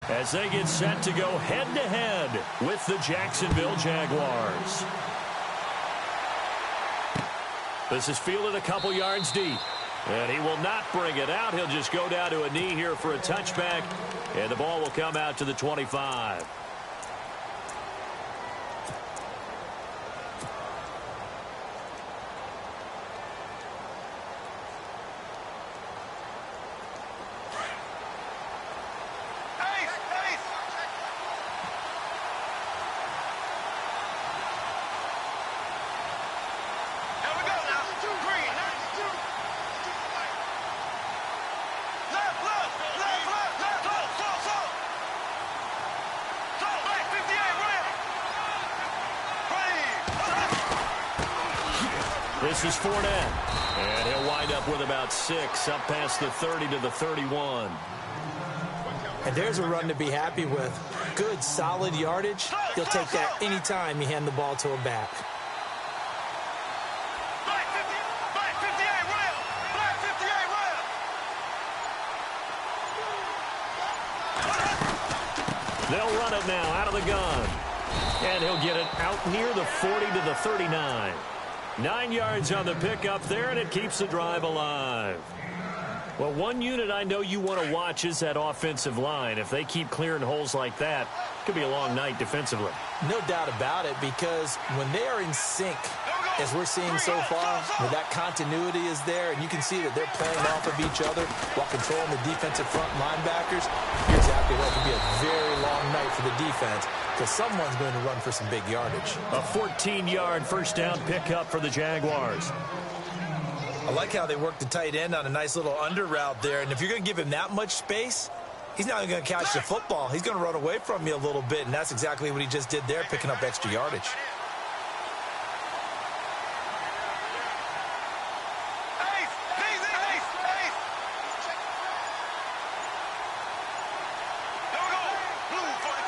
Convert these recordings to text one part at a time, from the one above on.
as they get set to go head-to-head with the Jacksonville Jaguars. This is fielded a couple yards deep. And he will not bring it out. He'll just go down to a knee here for a touchback. And the ball will come out to the 25. This is Fournette, and he'll wind up with about 6, up past the 30 to the 31. And there's a run to be happy with. Good, solid yardage. He'll take that anytime you hand the ball to a back. They'll run it now out of the gun. And he'll get it out near the 40 to the 39. 9 yards on the pickup there, and it keeps the drive alive. Well, one unit I know you want to watch is that offensive line. If they keep clearing holes like that, it could be a long night defensively. No doubt about it, because when they are in sync, as we're seeing so far, where that continuity is there, and you can see that they're playing off of each other while controlling the defensive front linebackers, you're exactly right. It could be a very long night for the defense, because someone's going to run for some big yardage. A 14-yard first down pickup for the Jaguars. I like how they work the tight end on a nice little under route there, and if you're going to give him that much space, he's not even going to catch the football. He's going to run away from you a little bit, and that's exactly what he just did there, picking up extra yardage.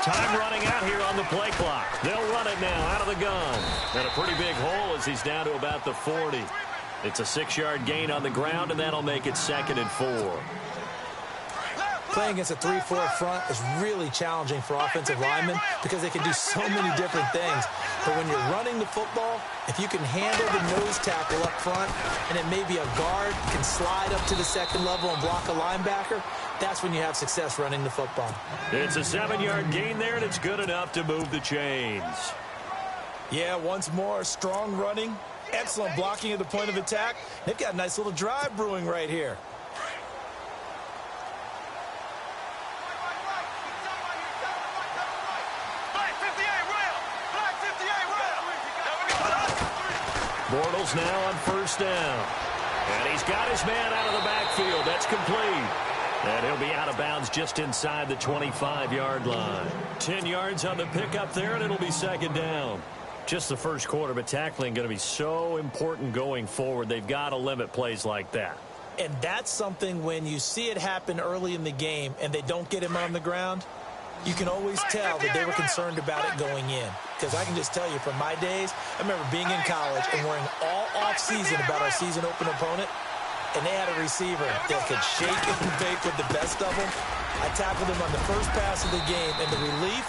Time running out here on the play clock. They'll run it now out of the gun. And a pretty big hole as he's down to about the 40. It's a 6-yard gain on the ground, and that'll make it 2nd and 4. Playing against a 3-4 front is really challenging for offensive linemen because they can do so many different things. But when you're running the football, if you can handle the nose tackle up front, and it may be a guard can slide up to the second level and block a linebacker, that's when you have success running the football. It's a 7-yard gain there, and it's good enough to move the chains. Yeah, once more, strong running, excellent blocking at the point of attack. They've got a nice little drive brewing right here. Bortles now on first down. And he's got his man out of the backfield. That's complete. And he'll be out of bounds just inside the 25-yard line. 10 yards on the pickup there, and it'll be 2nd down. Just the first quarter, but tackling going to be so important going forward. They've got to limit plays like that. And that's something when you see it happen early in the game and they don't get him on the ground, you can always tell that they were concerned about it going in. Because I can just tell you from my days, I remember being in college and worrying all off-season about our season opener opponent, and they had a receiver that could shake and bake with the best of them. I tackled him on the first pass of the game, and the relief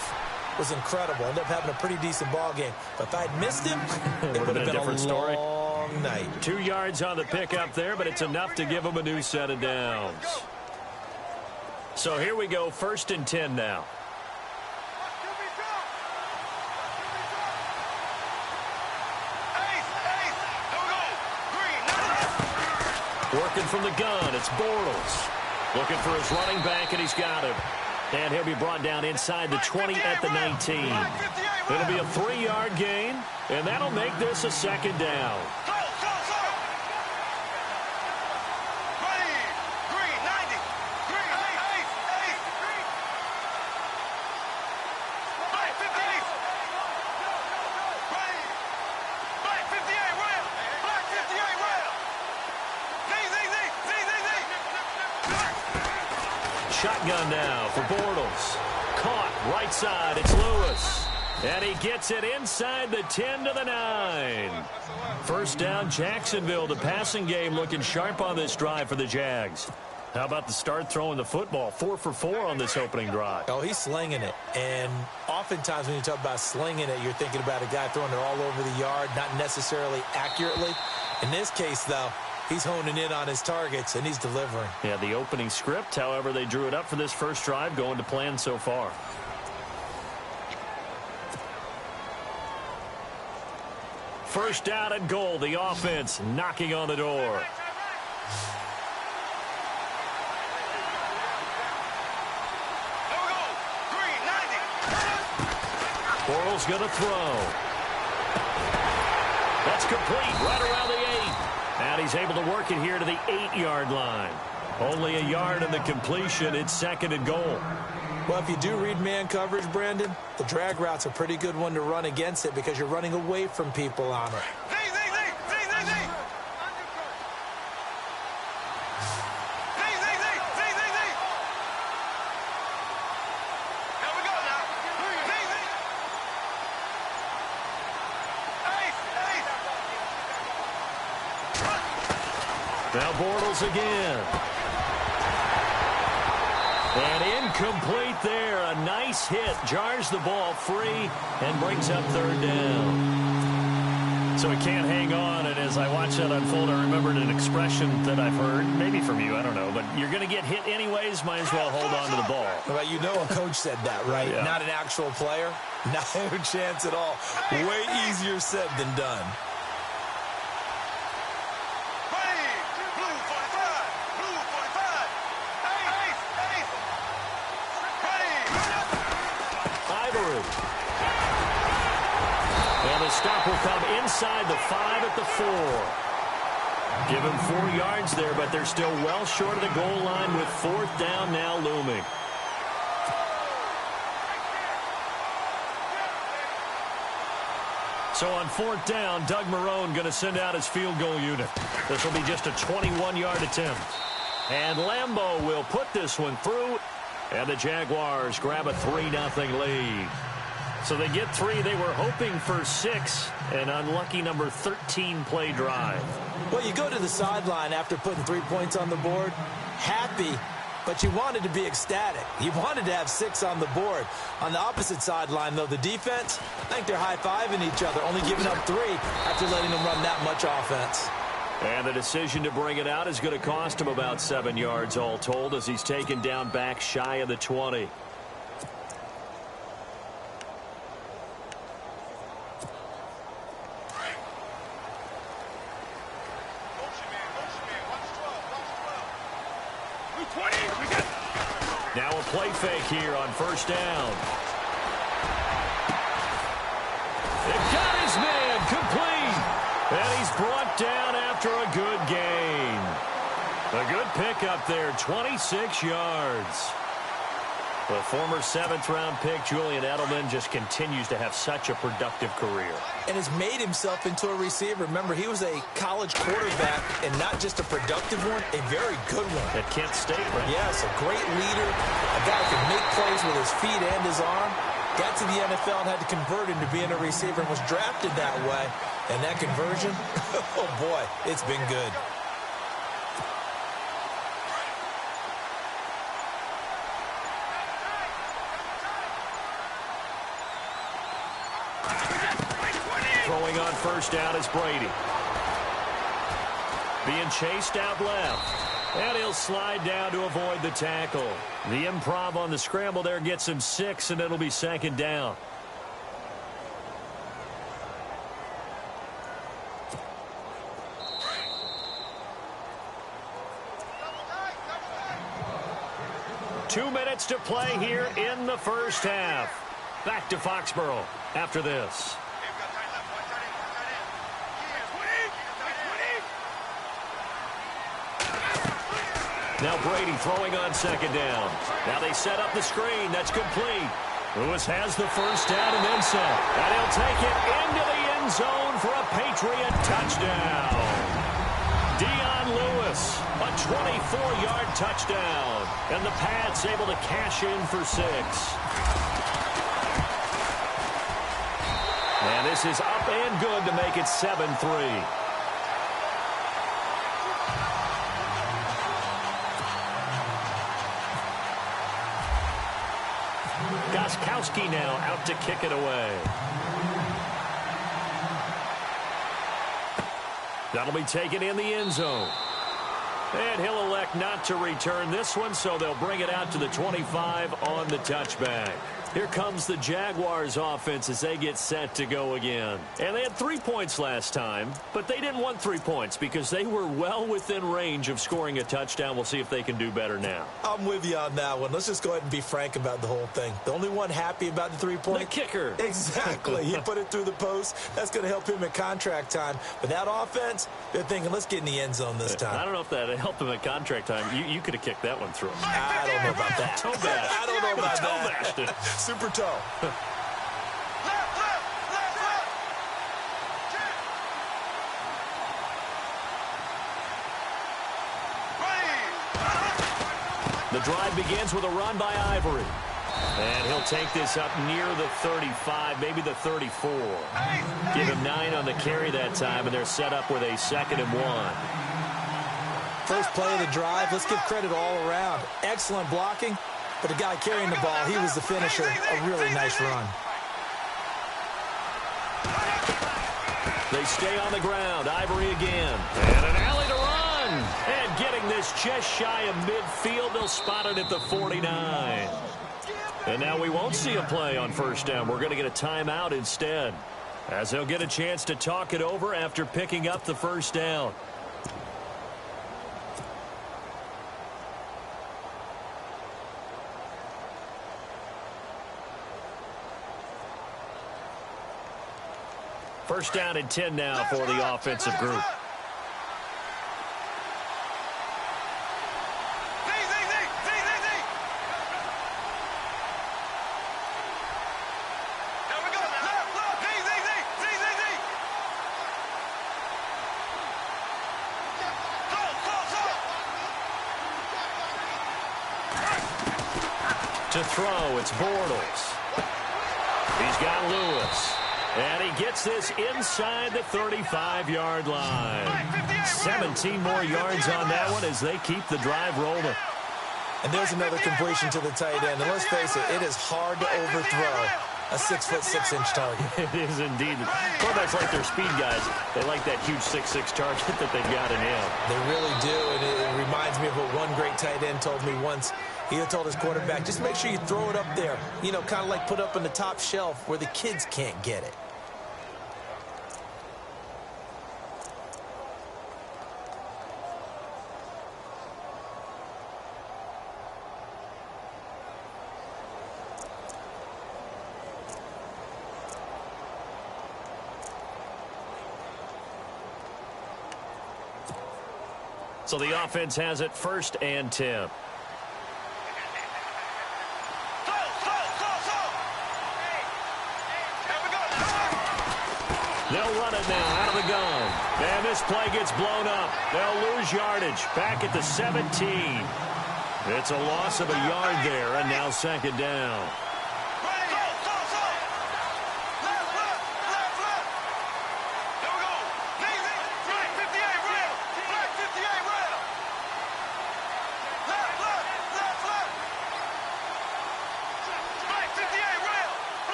was incredible. I ended up having a pretty decent ball game. But if I'd missed him, it would have been a different story. Long night. 2 yards on the pickup there, but it's enough to give them a new set of downs. So here we go, 1st and 10 now. Working from the gun, it's Bortles. Looking for his running back, and he's got him. And he'll be brought down inside the 20 at the 19. It'll be a 3-yard gain, and that'll make this a 2nd down. Shotgun now for Bortles. Caught right side. It's Lewis. And he gets it inside the 10 to the 9. First down, Jacksonville. The passing game looking sharp on this drive for the Jags. How about the start throwing the football? 4 for 4 on this opening drive. Oh, he's slinging it. And oftentimes when you talk about slinging it, you're thinking about a guy throwing it all over the yard, not necessarily accurately. In this case, though, he's honing in on his targets, and he's delivering. Yeah, the opening script, however, they drew it up for this first drive, going to plan so far. First down and goal, the offense knocking on the door. Bortles going to throw. That's complete right around the 8. And he's able to work it here to the 8-yard line. Only a yard in the completion. It's 2nd and goal. Well, if you do read man coverage, Brandon, the drag route's a pretty good one to run against it because you're running away from people on it. Now Bortles again. And incomplete there. A nice hit. Jars the ball free and brings up 3rd down. So he can't hang on. And as I watch that unfold, I remembered an expression that I've heard, maybe from you, I don't know. But you're going to get hit anyways, might as well hold on to the ball. Well, you know a coach said that, right? Yeah. Not an actual player. No chance at all. Way easier said than done. And the stop will come inside the 5 at the 4. Give him 4 yards there, but they're still well short of the goal line with 4th down now looming. So on 4th down, Doug Marrone going to send out his field goal unit. This will be just a 21-yard attempt. And Lambeau will put this one through. And the Jaguars grab a 3-0 lead. So they get 3. They were hoping for 6. An unlucky number 13 play drive. Well, you go to the sideline after putting 3 points on the board, happy, but you wanted to be ecstatic. You wanted to have 6 on the board. On the opposite sideline, though, the defense, I think they're high-fiving each other, only giving up 3 after letting them run that much offense. And the decision to bring it out is going to cost him about 7 yards all told as he's taken down back shy of the 20. Now a play fake here on 1st down. It got his man complete. And he's brought down after a good gain. A good pickup there, 26 yards. The former 7th-round pick, Julian Edelman, just continues to have such a productive career. And has made himself into a receiver. Remember, he was a college quarterback, and not just a productive one, a very good one. At Kent State, right? Yes, a great leader, a guy who can make plays with his feet and his arm. Got to the NFL and had to convert into being a receiver and was drafted that way. And that conversion, oh boy, it's been good. Throwing on 1st down is Brady. Being chased out left. And he'll slide down to avoid the tackle. The improv on the scramble there gets him 6, and it'll be 2nd down. Two minutes to play here in the first half. Back to Foxborough after this. Now Brady throwing on 2nd down. Now they set up the screen. That's complete. Lewis has the first down and then some. And he'll take it into the end zone for a Patriot touchdown. Dion Lewis, a 24-yard touchdown. And the Pats able to cash in for 6. And this is up and good to make it 7-3. Gostkowski now out to kick it away. That'll be taken in the end zone. And he'll elect not to return this one, so they'll bring it out to the 25 on the touchback. Here comes the Jaguars offense as they get set to go again. And they had 3 points last time, but they didn't want 3 points because they were well within range of scoring a touchdown. We'll see if they can do better now. I'm with you on that one. Let's just go ahead and be frank about the whole thing. The only one happy about the 3 points? The kicker. Exactly. He put it through the post. That's going to help him at contract time. But that offense, they're thinking, let's get in the end zone this time. I don't know if that helped him at contract time. You could have kicked that one through. I don't know about that. Toe bash. I don't know about that. Toe bashed. Super toe. The drive begins with a run by Ivory. And he'll take this up near the 35, maybe the 34. Give him 9 on the carry that time, and they're set up with a 2nd and 1. First play of the drive, let's give credit all around. Excellent blocking, but the guy carrying the ball, he was the finisher. A really nice run. They stay on the ground. Ivory again. And an alley to run. And getting this just shy of midfield. They'll spot it at the 49. And now we won't see a play on first down. We're going to get a timeout instead, as they'll get a chance to talk it over after picking up the first down. First down and 10 now for the offensive group. To throw, it's Bortles. He's got Lewis. And he gets this inside the 35-yard line. 17 more yards on that one as they keep the drive rolling. And there's another completion to the tight end. And let's face it, it is hard to overthrow a 6'6" target. It is indeed. Quarterbacks like their speed guys. They like that huge 6'6" target that they've got in him. They really do. And it reminds me of what one great tight end told me once. He had told his quarterback, just make sure you throw it up there. You know, kind of like put up on the top shelf where the kids can't get it. So the offense has it 1st and 10. They'll run it now out of the gun. And this play gets blown up. They'll lose yardage back at the 17. It's a loss of a yard there, and now 2nd down.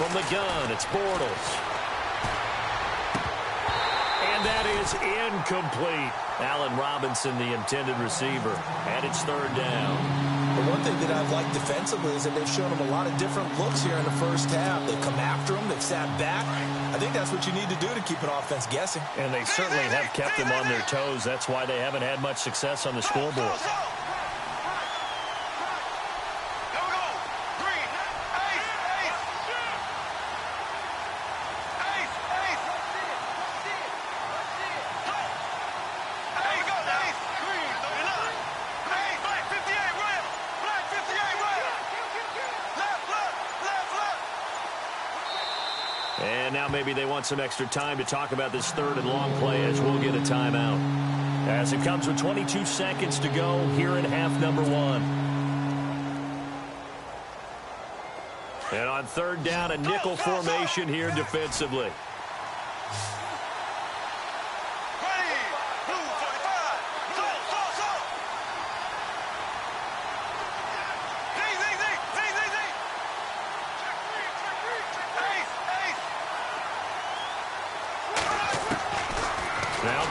From the gun, it's Bortles. And that is incomplete. Allen Robinson, the intended receiver. And it's 3rd down. The one thing that I've liked defensively is that they've shown them a lot of different looks here in the first half. They've come after them. They've sat back. I think that's what you need to do to keep an offense guessing. And they certainly have kept them on their toes. That's why they haven't had much success on the scoreboard. And now maybe they want some extra time to talk about this 3rd and long play as we'll get a timeout. As it comes with 22 seconds to go here in half number 1. And on 3rd down, a nickel formation here defensively.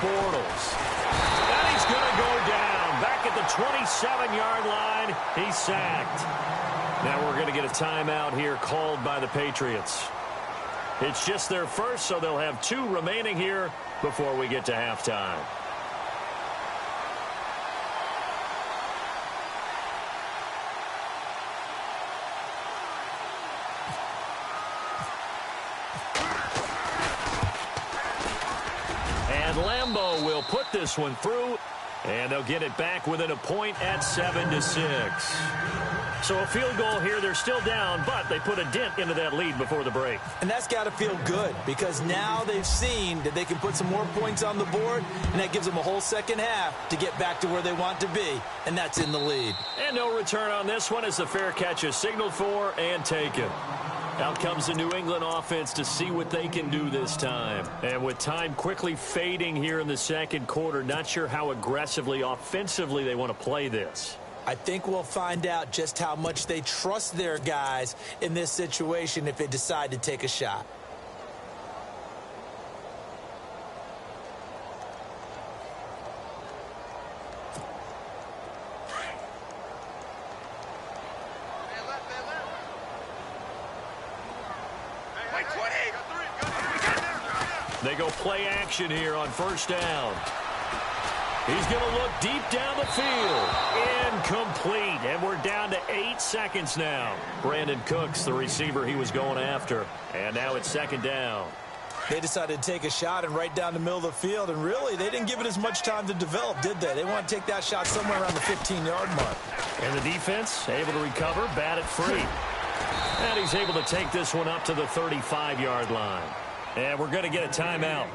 Bortles. And he's going to go down. Back at the 27-yard line, he's sacked. Now we're going to get a timeout here called by the Patriots. It's just their first, so they'll have 2 remaining here before we get to halftime. And Lambeau will put this one through, and they'll get it back within a point at 7-6. So a field goal here. They're still down, but they put a dent into that lead before the break. And that's got to feel good because now they've seen that they can put some more points on the board, and that gives them a whole second half to get back to where they want to be, and that's in the lead. And no return on this one as the fair catch is signaled for and taken. Out comes the New England offense to see what they can do this time. And with time quickly fading here in the second quarter, not sure how aggressively, offensively they want to play this. I think we'll find out just how much they trust their guys in this situation if they decide to take a shot. They go play action here on first down. He's going to look deep down the field. Incomplete. And we're down to 8 seconds now. Brandon Cooks, the receiver he was going after. And now it's second down. They decided to take a shot and right down the middle of the field. And really, they didn't give it as much time to develop, did they? They want to take that shot somewhere around the 15-yard mark. And the defense able to recover, bat it free. And he's able to take this one up to the 35-yard line. And we're going to get a timeout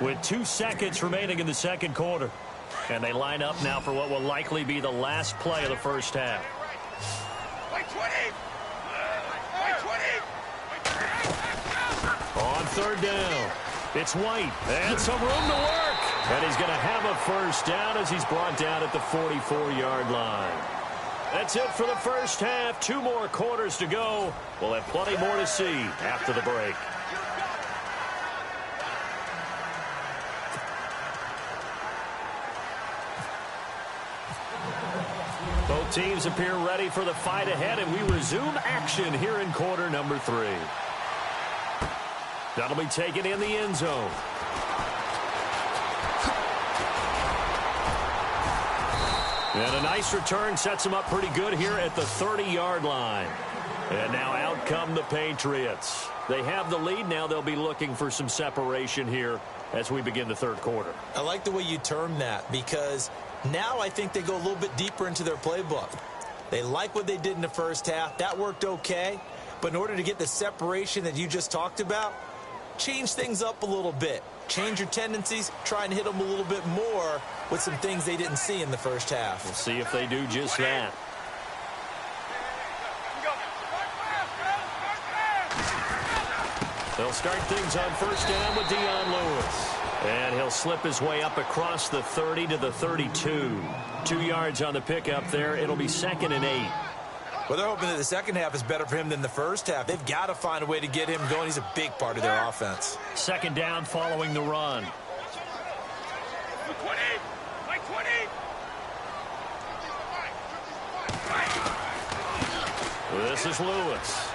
with 2 seconds remaining in the second quarter. And they line up now for what will likely be the last play of the first half. On third down, it's White. And some room to work. And he's going to have a first down as he's brought down at the 44-yard line. That's it for the first half. 2 more quarters to go. We'll have plenty more to see after the break. Both teams appear ready for the fight ahead, and we resume action here in quarter number 3. That'll be taken in the end zone. And a nice return sets him up pretty good here at the 30-yard line. And now out come the Patriots. They have the lead. Now they'll be looking for some separation here as we begin the third quarter. I like the way you term that because now I think they go a little bit deeper into their playbook. They like what they did in the first half. That worked okay. But in order to get the separation that you just talked about, change things up a little bit. Change your tendencies. Try and hit them a little bit more with some things they didn't see in the first half. We'll see if they do just that. They'll start things on first down with Dion Lewis. And he'll slip his way up across the 30 to the 32. 2 yards on the pickup there. It'll be 2nd and 8. Well, they're hoping that the second half is better for him than the first half. They've got to find a way to get him going. He's a big part of their offense. Second down following the run. This is Lewis.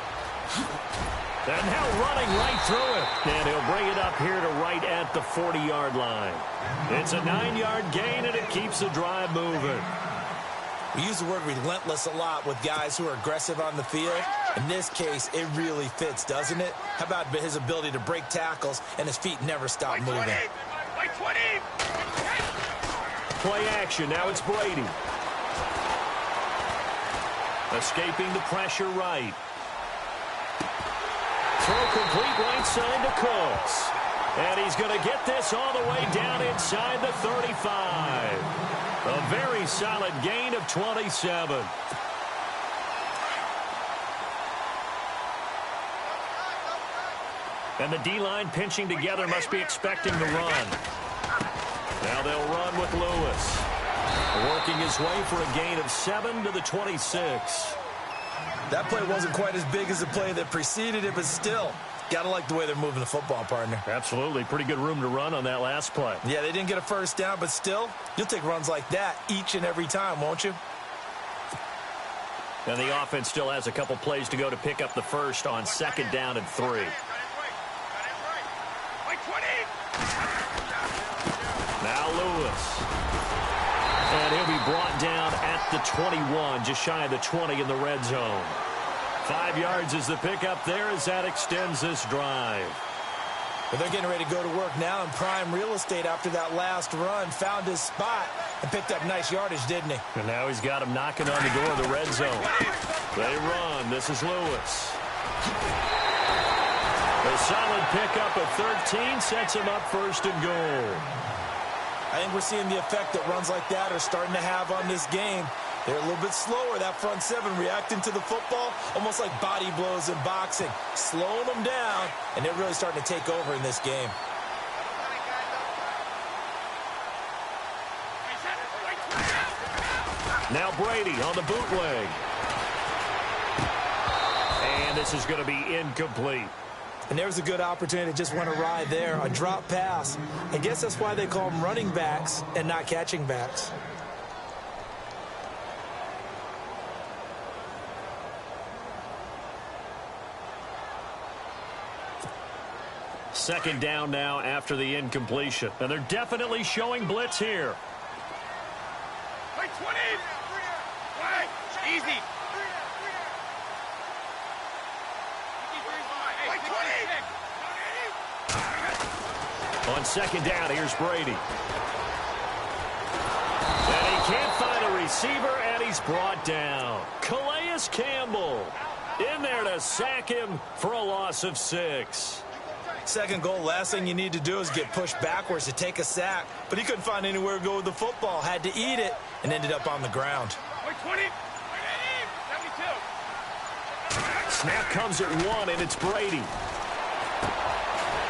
And now running right through it. And he'll bring it up here to right at the 40-yard line. It's a 9-yard gain, and it keeps the drive moving. We use the word relentless a lot with guys who are aggressive on the field. In this case, it really fits, doesn't it? How about his ability to break tackles and his feet never stop moving? Play action. Now it's Brady. Escaping the pressure right. Throw complete right side to Cooks. And he's going to get this all the way down inside the 35. A very solid gain of 27. And the D-line pinching together must be expecting the run. Now they'll run with Lewis. Working his way for a gain of 7 to the 26. That play wasn't quite as big as the play that preceded it, but still, Gotta like the way they're moving the football, partner. Absolutely. Pretty good room to run on that last play. Yeah, they didn't get a first down, but still, you'll take runs like that each and every time, won't you? And the offense still has a couple plays to go to pick up the first on 2nd down and 3. Now Lewis. And he'll be brought down at the 21, just shy of the 20 in the red zone. 5 yards is the pickup there as that extends this drive. But they're getting ready to go to work now in prime real estate after that last run. Found his spot and picked up nice yardage, didn't he? And now he's got him knocking on the door of the red zone. They run. This is Lewis. A solid pickup of 13 sets him up 1st and goal. I think we're seeing the effect that runs like that are starting to have on this game. They're a little bit slower, that front seven, reacting to the football, almost like body blows in boxing, slowing them down, and they're really starting to take over in this game. Now Brady on the bootleg. And this is going to be incomplete. And there's a good opportunity to just want to ride there, a drop pass. I guess that's why they call them running backs and not catching backs. Second down now after the incompletion. And they're definitely showing blitz here. Wait, 20! Wait, easy! Wait, 20! On 2nd down, here's Brady. And he can't find a receiver, and he's brought down. Calais Campbell in there to sack him for a loss of 6. Second goal, last thing you need to do is get pushed backwards to take a sack. But he couldn't find anywhere to go with the football, had to eat it, and ended up on the ground. Wait, 20! 72! Snap comes at 1, and it's Brady.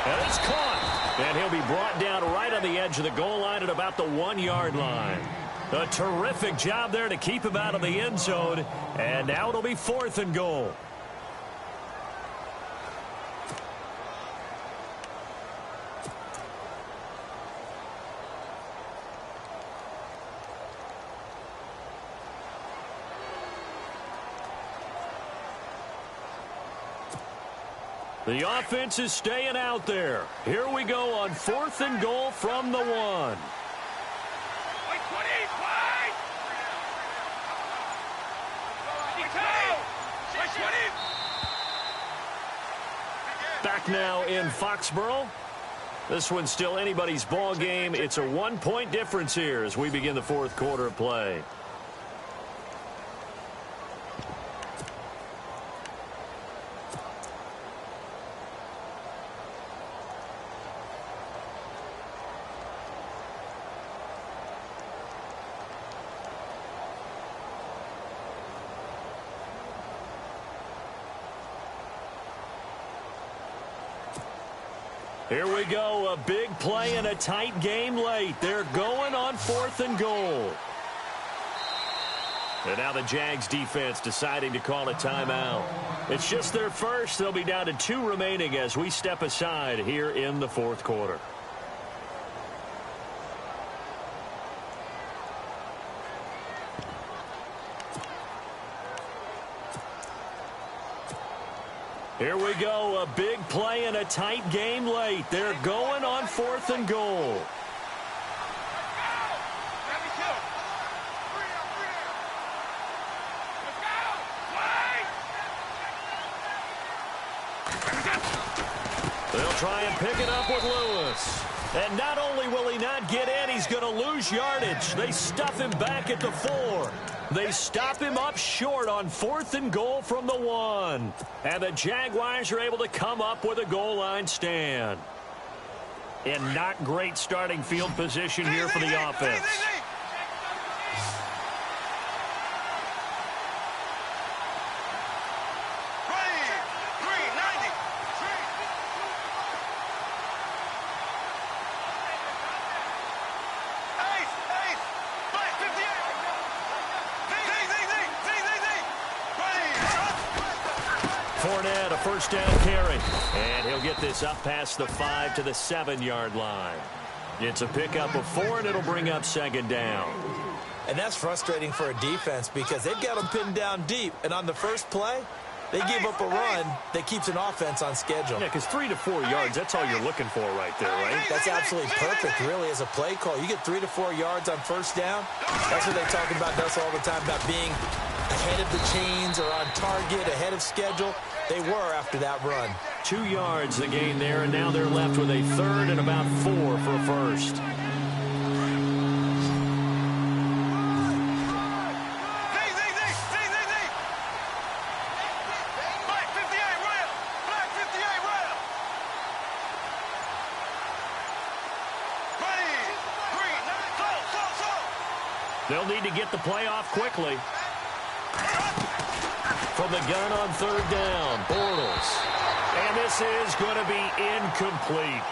And it's caught. And he'll be brought down right on the edge of the goal line at about the 1-yard line. A terrific job there to keep him out of the end zone. And now it'll be 4th and goal. The offense is staying out there. Here we go on 4th and goal from the 1. Wait, 20! Wait! Wait, 20! Back now in Foxborough. This one's still anybody's ball game. It's a 1-point difference here as we begin the 4th quarter of play. Here we go, a big play in a tight game late. They're going on 4th and goal. And now the Jags defense deciding to call a timeout. It's just their first. They'll be down to 2 remaining as we step aside here in the 4th quarter. Here we go, a big play in a tight game late. They're going on 4th and goal. They'll try and pick it up with Lewis. And not only will he not get in, he's going to lose yardage. They stuff him back at the 4. They stop him up short on 4th and goal from the 1. And the Jaguars are able to come up with a goal line stand. In not great starting field position here for the offense. Fournette, a first down carry. And he'll get this up past the 5 to the 7-yard line. It's a pickup of 4, and it'll bring up second down. And that's frustrating for a defense because they've got them pinned down deep. And on the first play, they give up a run that keeps an offense on schedule. Yeah, because 3 to 4 yards, that's all you're looking for right there, right? That's absolutely perfect, really, as a play call. You get 3 to 4 yards on first down. That's what they talk about us all the time, about being ahead of the chains or on target, ahead of schedule. They were after that run. 2 yards the gain there, and now they're left with a third and about 4 for a first. They'll need to get the play off quickly. From the gun on third down, Bortles. And this is going to be incomplete.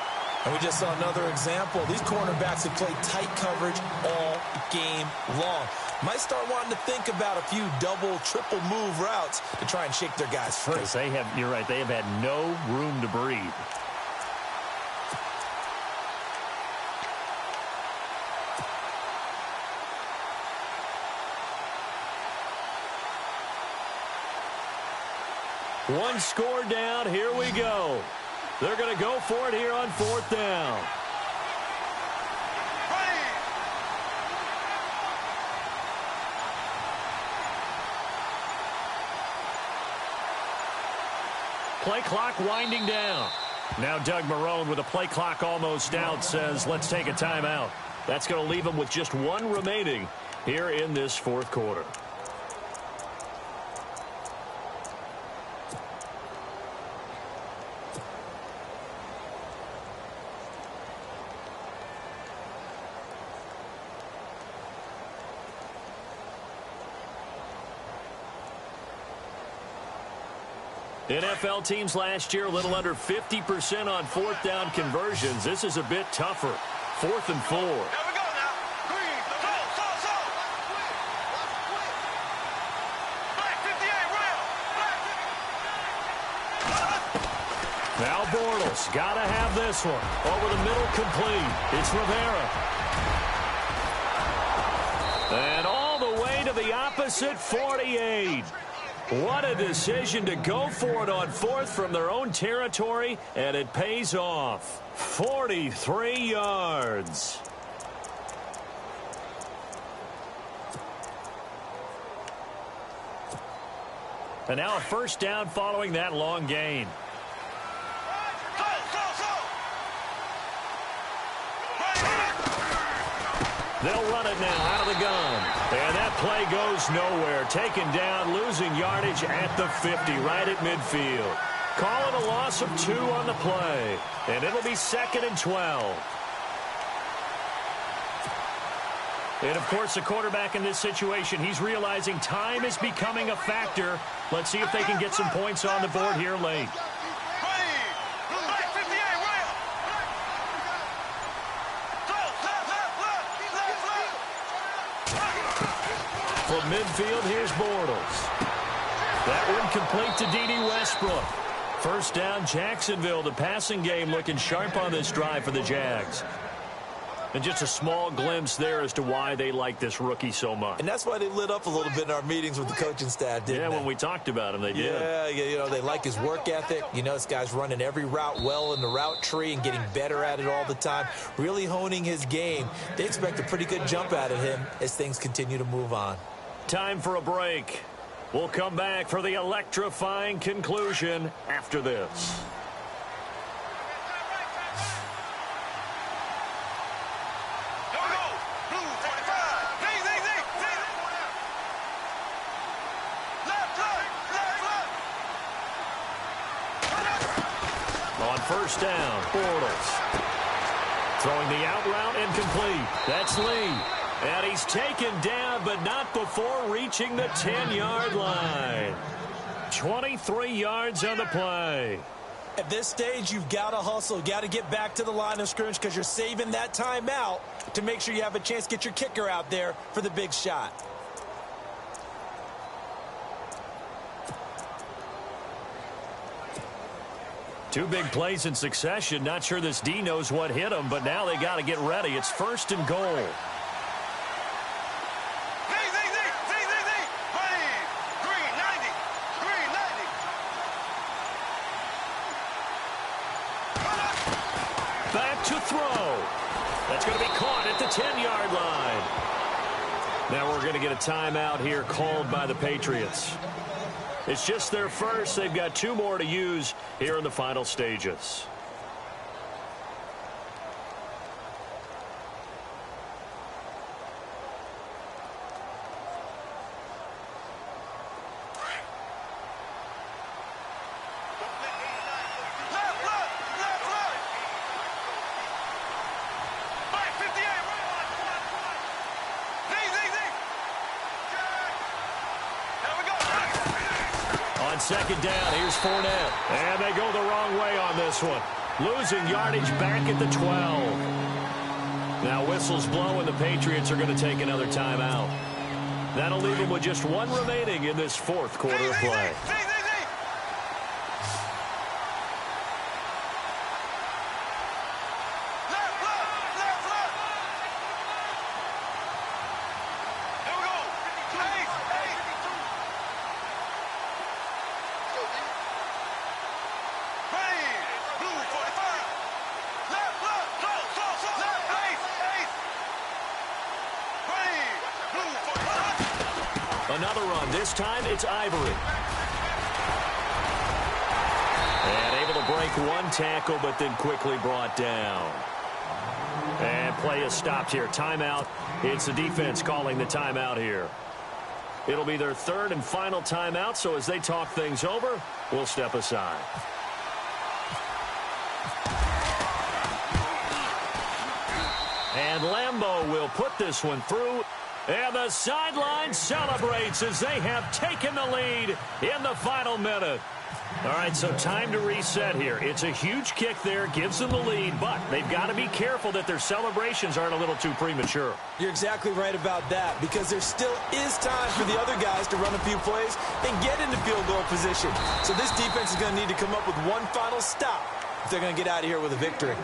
And we just saw another example. These cornerbacks have played tight coverage all game long. Might start wanting to think about a few double, triple move routes to try and shake their guys free. Because you're right, they have had no room to breathe. One score down. Here we go. They're going to go for it here on fourth down. Play clock winding down. Now Doug Marrone, with a play clock almost out, says, let's take a timeout. That's going to leave them with just one remaining here in this fourth quarter. NFL teams last year a little under 50% on fourth down conversions. This is a bit tougher. 4th and 4. Here we go now. Black 58, now Bortles. Got to have this one. Over the middle, complete. It's Rivera. And all the way to the opposite 48. What a decision to go for it on fourth from their own territory, and it pays off. 43 yards. And now a first down following that long gain. They'll run it now out of the gun. And that play goes nowhere. Taken down, losing yardage at the 50, right at midfield. Call it a loss of 2 on the play. And it'll be 2nd and 12. And, of course, the quarterback in this situation, he's realizing time is becoming a factor. Let's see if they can get some points on the board here late. From midfield, here's Bortles. That one complete to D.D. Westbrook. First down, Jacksonville. The passing game looking sharp on this drive for the Jags. And just a small glimpse there as to why they like this rookie so much. And that's why they lit up a little bit in our meetings with the coaching staff, didn't they? Yeah, when we talked about him, they did. Yeah, you know, they like his work ethic. You know, this guy's running every route well in the route tree and getting better at it all the time, really honing his game. They expect a pretty good jump out of him as things continue to move on. Time for a break. We'll come back for the electrifying conclusion after this. On first down, Bortles. Throwing the out route incomplete. That's Lee. And he's taken down, but not before reaching the 10-yard line. 23 yards on the play. At this stage, you've got to hustle. Got to get back to the line of scrimmage because you're saving that timeout to make sure you have a chance to get your kicker out there for the big shot. Two big plays in succession. Not sure this D knows what hit him, but now they got to get ready. It's 1st and goal. Back to throw. That's going to be caught at the 10-yard line. Now we're going to get a timeout here called by the Patriots. It's just their first. They've got 2 more to use here in the final stages. Second down, here's Fournette. And they go the wrong way on this one. Losing yardage back at the 12. Now whistles blow and the Patriots are going to take another timeout. That'll leave them with just 1 remaining in this 4th quarter of play. Another run. This time it's Ivory. And able to break 1 tackle, but then quickly brought down. And play is stopped here. Timeout. It's the defense calling the timeout here. It'll be their 3rd and final timeout, so as they talk things over, we'll step aside. And Lambeau will put this one through. And the sideline celebrates as they have taken the lead in the final minute. All right, so time to reset here. It's a huge kick there, gives them the lead, but they've got to be careful that their celebrations aren't a little too premature. You're exactly right about that, because there still is time for the other guys to run a few plays and get into field goal position. So this defense is going to need to come up with one final stop if they're going to get out of here with a victory.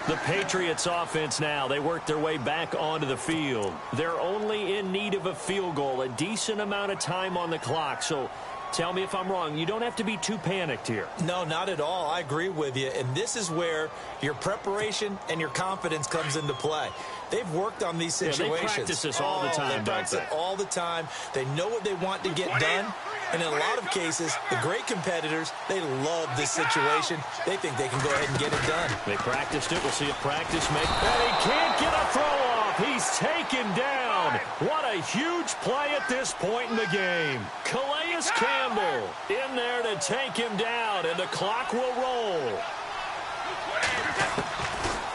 The Patriots offense now, they work their way back onto the field. They're only in need of a field goal, a decent amount of time on the clock. So tell me if I'm wrong. You don't have to be too panicked here. No, not at all. I agree with you. And this is where your preparation and your confidence comes into play. They've worked on these situations. They practice this all the time, They practice it all the time. They know what they want to get done. And in a lot of cases, the great competitors, they love this situation. They think they can go ahead and get it done. They practiced it. We'll see if practice makes it. And he can't get a throw off. He's taken down. What a huge play at this point in the game. Calais Campbell in there to take him down, and the clock will roll.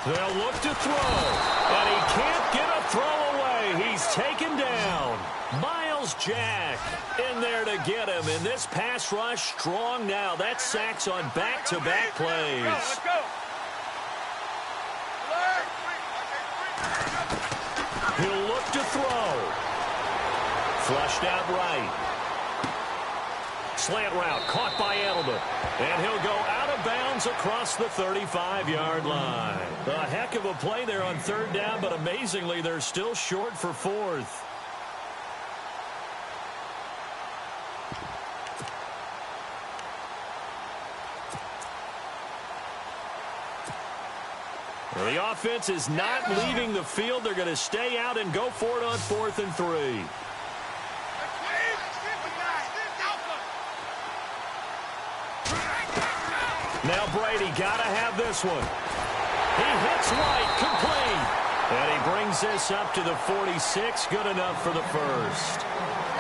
They'll look to throw, and he can't get a throw away. He's taken down. Miles Jack in there to get him, and this pass rush strong now. That's sacks on back-to-back plays. Let's go. He'll look to throw. Flushed out right. Slant route caught by Edelman. And he'll go out of bounds across the 35-yard line. A heck of a play there on 3rd down, but amazingly, they're still short for 4th. Well, the offense is not leaving the field. They're going to stay out and go for it on 4th and 3. Now Brady got to have this one. He hits White, complete. And he brings this up to the 46, good enough for the first.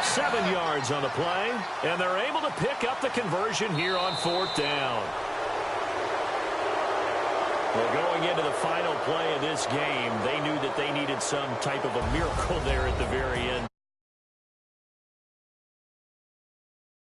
7 yards on the play, and they're able to pick up the conversion here on 4th down. Well, going into the final play of this game, they knew that they needed some type of a miracle there at the very end.